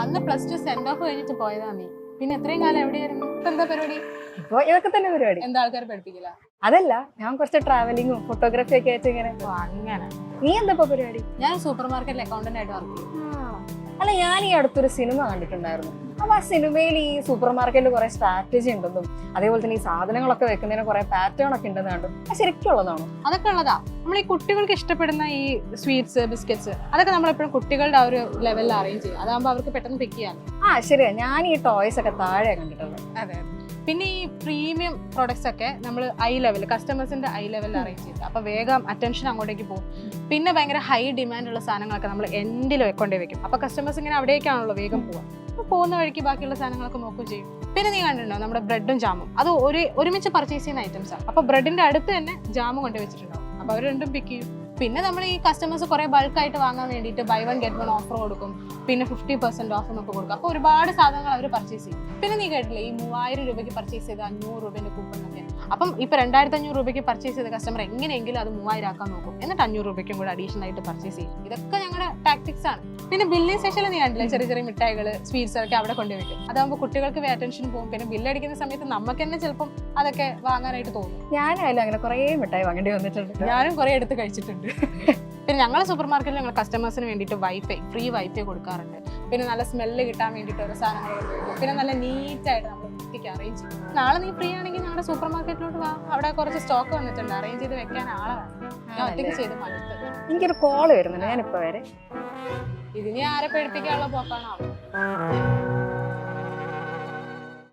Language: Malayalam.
അന്ന് +2 സെൻഡ് ഓഫ് കഴിഞ്ഞിട്ട് പോയതാ നീ. പിന്നെ എത്രയും കാലം എവിടെയായിരുന്നു? ഇപ്പൊ എന്താ പരിപാടി? ഇപ്പൊ ഇതൊക്കെ തന്നെ പരിപാടി. എന്താ ആൾക്കാരെ പഠിപ്പിക്കില്ല? അതല്ല, ഞാൻ കുറച്ച് ട്രാവലിങ്ങും ഫോട്ടോഗ്രാഫി ഒക്കെ ആയിട്ട് ഇങ്ങനെ. അങ്ങനെ. നീ എന്താ ഇപ്പൊ പരിപാടി? ഞാൻ സൂപ്പർ മാർക്കറ്റിൽ അക്കൗണ്ടന്റ് ആയിട്ട് വർക്ക് ചെയ്യും. അല്ല, ഞാൻ ഈ അടുത്തൊരു സിനിമ കണ്ടിട്ടുണ്ടായിരുന്നു. അപ്പൊ ആ സിനിമയിൽ ഈ സൂപ്പർ മാർക്കറ്റിൽ കുറെ സ്ട്രാറ്റജി ഉണ്ടെന്നും അതേപോലെ തന്നെ ഈ സാധനങ്ങളൊക്കെ വെക്കുന്നതിന് കുറെ പാറ്റേൺ ഒക്കെ ഉണ്ടെന്ന് കണ്ടു. അത് ശരിക്കും ഉള്ളതാണോ? അതൊക്കെ ഉള്ളതാ. നമ്മൾ ഈ കുട്ടികൾക്ക് ഇഷ്ടപ്പെടുന്ന ഈ സ്വീറ്റ്സ്, ബിസ്ക്കറ്റ്സ്, അതൊക്കെ നമ്മളെപ്പോഴും കുട്ടികളുടെ ആ ഒരു ലെവലിൽ അറേഞ്ച് ചെയ്യും. അതാകുമ്പോൾ അവർക്ക് പെട്ടെന്ന് പിക്ക് ചെയ്യാൻ. ശരിയാ, ഞാൻ ഈ ടോയ്സ് ഒക്കെ താഴെ കണ്ടിട്ടുള്ളത്. അതെ. പിന്നെ ഈ പ്രീമിയം പ്രോഡക്ട്സ് ഒക്കെ നമ്മൾ കസ്റ്റമേഴ്സിന്റെ ഐ ലെവലിൽ അറേഞ്ച് ചെയ്ത് അപ്പൊ വേഗം അറ്റൻഷൻ അങ്ങോട്ടേക്ക് പോകും. പിന്നെ ഭയങ്കര ഹൈ ഡിമാൻഡ് ഉള്ള സാധനങ്ങളൊക്കെ നമ്മൾ എൻഡിൽ കൊണ്ടേ വെക്കും. അപ്പൊ കസ്റ്റമേഴ്സ് ഇങ്ങനെ അവിടേക്കാണല്ലോ വേഗം പോവാം. അപ്പൊ പോകുന്ന വഴിക്ക് ബാക്കിയുള്ള സാധനങ്ങളൊക്കെ നോക്കുകയും ചെയ്യും. പിന്നെ നീ കണ്ടിട്ടുണ്ടോ നമ്മുടെ ബ്രെഡും ജാമും? അത് ഒരുമിച്ച് പർച്ചേസ് ചെയ്യുന്ന ഐറ്റംസ് ആണ്. അപ്പൊ ബ്രെഡിന്റെ അടുത്ത് തന്നെ ജാമും കൊണ്ട് വെച്ചിട്ടുണ്ടാവും. അപ്പൊ അവർ രണ്ടും പിക്ക് ചെയ്യും. പിന്നെ നമ്മൾ ഈ കസ്റ്റമേഴ്സ് കുറെ ബൾക്കായിട്ട് വാങ്ങാൻ വേണ്ടിയിട്ട് ബൈ 1 get 1 ഓഫർ കൊടുക്കും. പിന്നെ 50% ഓഫ് എന്നൊക്കെ കൊടുക്കും. അപ്പോൾ ഒരുപാട് സാധനങ്ങൾ അവർ പർച്ചേസ് ചെയ്യും. പിന്നെ നീ കേട്ടില്ലേ ഈ 3000 രൂപയ്ക്ക് പർച്ചേസ് ചെയ്ത് 500 രൂപേന്റെ കൂപ്പൺ ഒക്കെ? അപ്പം ഇപ്പൊ 2500 രൂപയ്ക്ക് പർച്ചേസ് ചെയ്ത കസ്റ്റമർ എങ്ങനെയെങ്കിലും അത് 3000 ആക്കാൻ നോക്കും. എന്നിട്ട് 500 രൂപയ്ക്കും കൂടെ അഡീഷണൽ ആയിട്ട് പർച്ചേസ് ചെയ്യും. ഇതൊക്കെ ഞങ്ങളുടെ ടാക്ടിക്സ് ആണ്. പിന്നെ ബില്ലിംഗ് സെക്ഷനിൽ നീ കണ്ടില്ലേ ചെറിയ ചെറിയ മിഠായികൾ, സ്വീറ്റ്സ് ഒക്കെ അവിടെ കൊണ്ടുവയ്ക്കും. അതാകുമ്പോൾ കുട്ടികൾക്ക് അറ്റൻഷൻ പോകും. പിന്നെ ബില്ലടിക്കുന്ന സമയത്ത് നമുക്ക് തന്നെ ചിലപ്പം അതൊക്കെ വാങ്ങാനായിട്ട് തോന്നും. ഞാനായാലും അങ്ങനെ കുറെ മിഠായി വാങ്ങേണ്ടി വന്നിട്ടുണ്ട്. ഞാനും കുറെ എടുത്ത് കഴിച്ചിട്ടുണ്ട്. പിന്നെ ഞങ്ങളെ സൂപ്പർ മാർക്കറ്റിൽ ഞങ്ങൾ കസ്റ്റമേഴ്സിന് വേണ്ടിയിട്ട് ഫ്രീ വൈഫൈ കൊടുക്കാറുണ്ട്. പിന്നെ നല്ല സ്മെല്ല് കിട്ടാൻ വേണ്ടിയിട്ട് ഓരോ സാധനങ്ങൾ കൊടുക്കും. പിന്നെ നല്ല നീറ്റായിട്ട് നമ്മൾ വൃത്തിക്ക് അറേഞ്ച് ചെയ്യും. നാളെ നീ ഫ്രീ ആണെങ്കിൽ ഞങ്ങളുടെ സൂപ്പർ മാർക്കറ്റിലോട്ട് വാ. അവിടെ കുറച്ച് സ്റ്റോക്ക് വന്നിട്ടുണ്ട്. അറേഞ്ച് ചെയ്ത് വെക്കാൻ ആളെ വേണം. ഞാൻ ഒറ്റയ്ക്ക് ചെയ്ത് മടുത്ത്. എനിക്കൊരു കോള് വരുന്നുണ്ട്, ഞാനിപ്പോ വരെ. ഇതിനെ ആരെ പേടിപ്പിക്കാനുള്ള പോക്കാണോ?